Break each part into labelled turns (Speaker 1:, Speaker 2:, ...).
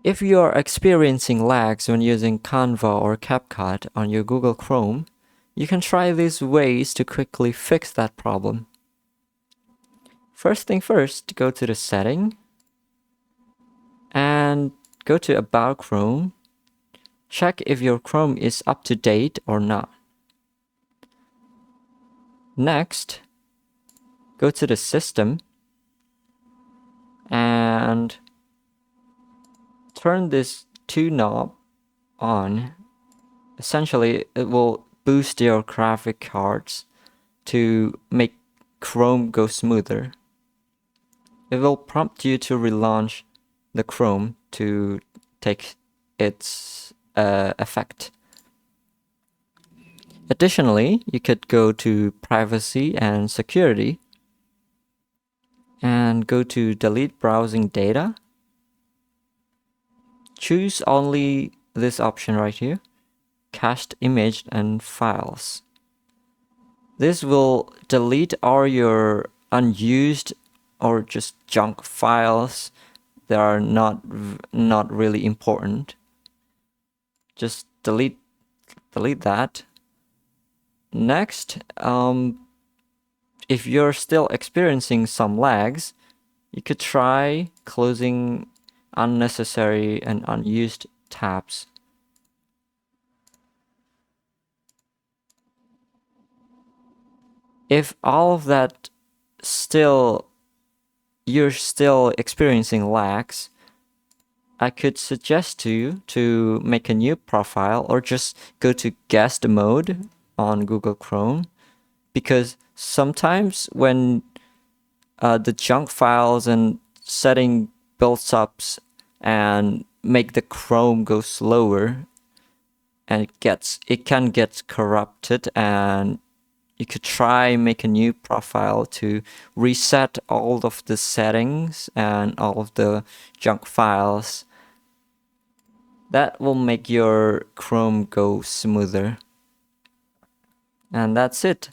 Speaker 1: If you are experiencing lags when using Canva or CapCut on your Google Chrome, you can try these ways to quickly fix that problem. First thing first, go to the setting and go to About Chrome. Check if your Chrome is up to date or not. Next, go to the system and turn this two knob on. Essentially, it will boost your graphic cards to make Chrome go smoother. It will prompt you to relaunch the Chrome to take its effect. Additionally, you could go to Privacy and Security and go to Delete Browsing Data. Choose only this option right here, Cached Image and Files. This will delete all your unused or just junk files that are not really important. Just delete that. Next, if you're still experiencing some lags, you could try closing unnecessary and unused tabs. If all of that you're still experiencing lags, I could suggest you to make a new profile or just go to guest mode on Google Chrome, because sometimes when the junk files and setting builds up and make the Chrome go slower, and it can get corrupted, and you could try make a new profile to reset all of the settings and all of the junk files. That will make your Chrome go smoother. And that's it.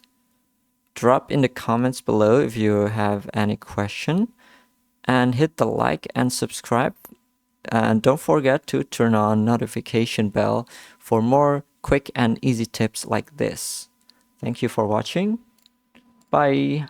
Speaker 1: Drop in the comments below if you have any question, and hit the like and subscribe. And don't forget to turn on notification bell for more quick and easy tips like this. Thank you for watching. Bye.